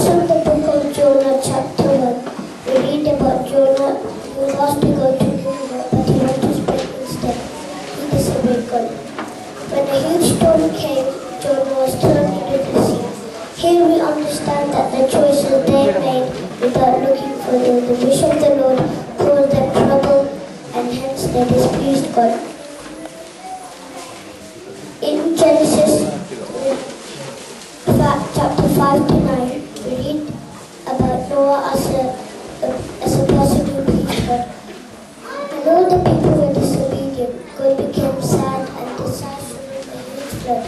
from the book of Jonah chapter 1. We read about Jonah who was asked to go to Nineveh, but he went to Spain instead. He disobeyed God. When a huge storm came, Jonah was thrown into the sea. Here we understand that the choices they made without looking for the wish of the Lord caused them trouble, and hence they displeased God. In Genesis chapter 5 to 9, we read about Noah as a person who pleased God. And all the people were disobedient. God became sad and decided to make a huge flood.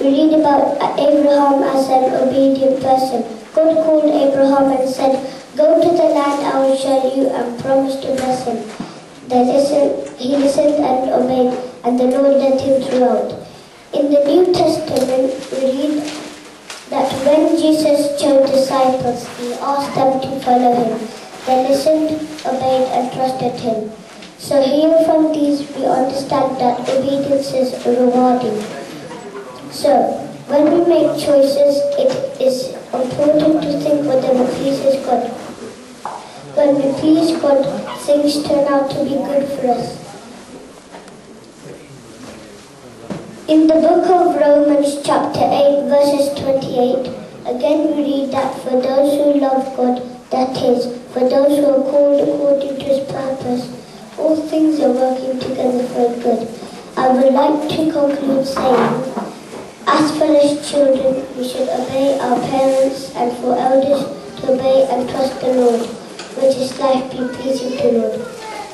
We read about Abraham as an obedient person. God called Abraham and said, "Go to the land I will show you," and promised to bless him. He listened and obeyed, and the Lord led him throughout. In the New Testament, we read that when Jesus chose disciples, he asked them to follow him. They listened, obeyed, and trusted him. So here from these we understand that obedience is rewarding. So, when we make choices, it is important to think whatever pleases God. When we please God, things turn out to be good for us. In the book of Romans chapter 8 verses 28, again we read that for those who love God, that is, for those who are called according to his purpose, all things are working together for good. I would like to conclude saying, as for us children, we should obey our parents, and for elders to obey and trust the Lord, which is life be pleasing to the Lord.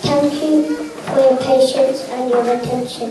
Thank you for your patience and your attention.